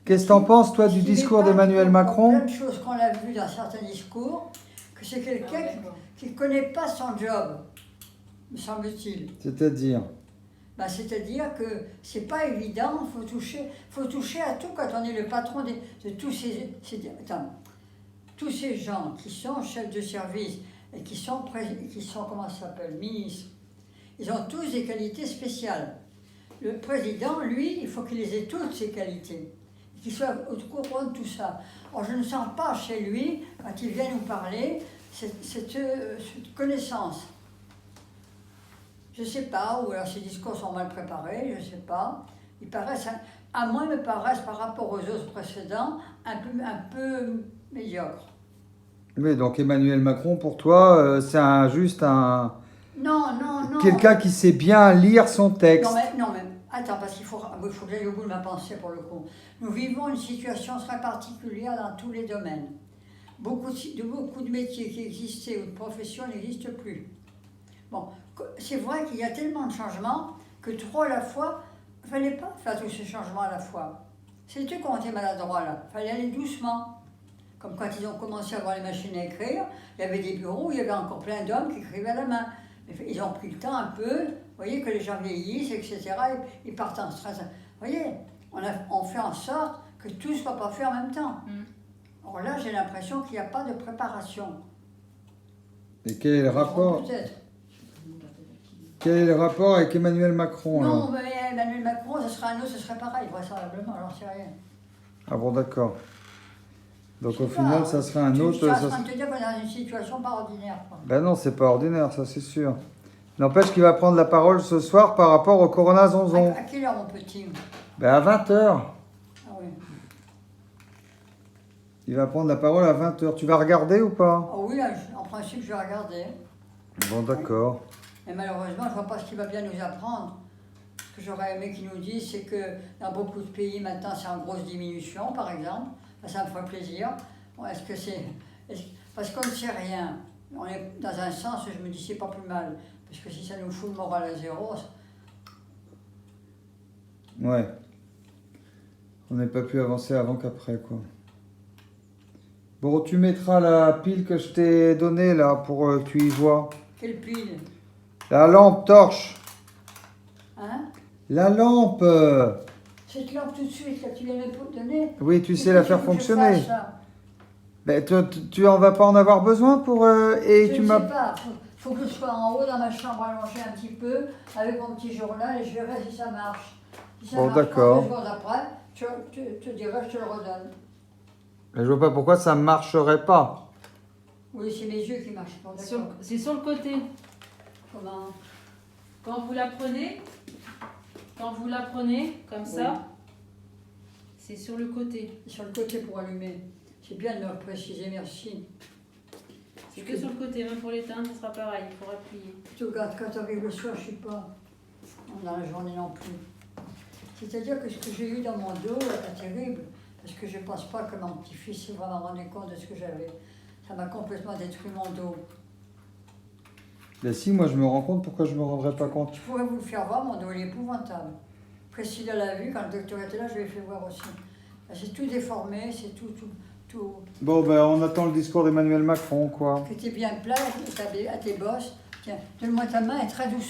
Qu'est-ce que t'en penses, toi, du discours d'Emmanuel Macron? Plein de choses qu'on a vues dans certains discours, que c'est quelqu'un qui ne connaît pas son job, me semble-t-il. C'est-à-dire? Ben, c'est-à-dire que c'est pas évident, faut toucher à tout quand on est le patron de tous tous ces gens qui sont chefs de service et qui sont comment ça s'appelle, ministres. Ils ont tous des qualités spéciales. Le président, lui, il faut qu'il les ait toutes ces qualités, qu'il soit au courant de tout ça. Or, je ne sens pas chez lui, quand il vient nous parler, cette connaissance. Je ne sais pas, ou alors ses discours sont mal préparés, je ne sais pas. Ils paraissent, à moi, ils me paraissent par rapport aux autres précédents, un peu médiocres. Oui, donc Emmanuel Macron, pour toi, c'est juste un... Non. Quelqu'un qui sait bien lire son texte. Non, mais attends, parce qu'il faut que j'aille au bout de ma pensée pour le coup. Nous vivons une situation très particulière dans tous les domaines. Beaucoup de métiers qui existaient ou de professions n'existent plus. Bon, c'est vrai qu'il y a tellement de changements que trop à la fois, il ne fallait pas faire tous ces changements à la fois. C'est eux qui ont été maladroits là, il fallait aller doucement. Comme quand ils ont commencé à avoir les machines à écrire, il y avait des bureaux où il y avait encore plein d'hommes qui écrivaient à la main. Ils ont pris le temps un peu, vous voyez que les gens vieillissent, etc. Ils partent en stress. Vous voyez, on fait en sorte que tout ne soit pas fait en même temps. Or là, j'ai l'impression qu'il n'y a pas de préparation. Et quel est le rapport? Peut-être. Quel est le rapport avec Emmanuel Macron? Non, mais Emmanuel Macron, ce serait un autre, ce serait pareil, vraisemblablement, j'en sais rien. Ah bon, d'accord. Donc au final, ça serait un autre... Je suis en train de te dire qu'on est dans une situation pas ordinaire. Ben non, c'est pas ordinaire, ça c'est sûr. N'empêche qu'il va prendre la parole ce soir par rapport au Corona Zonzon. À quelle heure, mon petit? Ben à 20h. Ah oui. Il va prendre la parole à 20h. Tu vas regarder ou pas? Ah oui, là, en principe, je vais regarder. Bon, d'accord. Mais malheureusement, je ne vois pas ce qu'il va bien nous apprendre. Ce que j'aurais aimé qu'il nous dise, c'est que dans beaucoup de pays, maintenant, c'est en grosse diminution, par exemple. Ça me ferait plaisir. Bon, est-ce que c'est... Parce qu'on ne sait rien. On est dans un sens, je me dis, c'est pas plus mal. Parce que si ça nous fout le moral à zéro... Ouais. On n'est pas pu avancer avant qu'après, quoi. Bon, tu mettras la pile que je t'ai donnée, là, pour que tu y vois. Quelle pile? La lampe torche. Hein? La lampe. Cette lampe tout de suite, là, tu viens de me donner. Oui, tu sais la faire fonctionner. Ben, tu en vas pas en avoir besoin pour... je ne sais pas. Faut que je sois en haut dans ma chambre allongée un petit peu, avec mon petit journal, et je verrai si ça marche. Si ça bon, marche d'accord. 2 secondes après, je te dirai, je te le redonne. Mais je vois pas pourquoi ça ne marcherait pas. Oui, c'est mes yeux qui marchent pas. C'est sur le côté. Comment? Quand vous la prenez, comme ça, c'est sur le côté. Sur le côté pour allumer. C'est bien de me préciser, merci. C'est que sur le côté, même pour l'éteindre, ce sera pareil, il faudra plier. Plutôt quand avec le soir, je ne suis pas dans la journée non plus. C'est-à-dire que ce que j'ai eu dans mon dos est terrible, parce que je ne pense pas que mon petit-fils s'est vraiment rendu compte de ce que j'avais. Ça m'a complètement détruit mon dos. Ben si, moi je me rends compte, pourquoi je me rendrais pas compte? Je pourrais vous le faire voir, mon dos il est épouvantable. Priscilla l'a vu, quand le docteur était là, je lui ai fait voir aussi. C'est tout déformé, c'est tout. Bon, ben on attend le discours d'Emmanuel Macron, quoi. Que tu es bien plat à tes bosses. Tiens, donne-moi ta main, elle est très douce.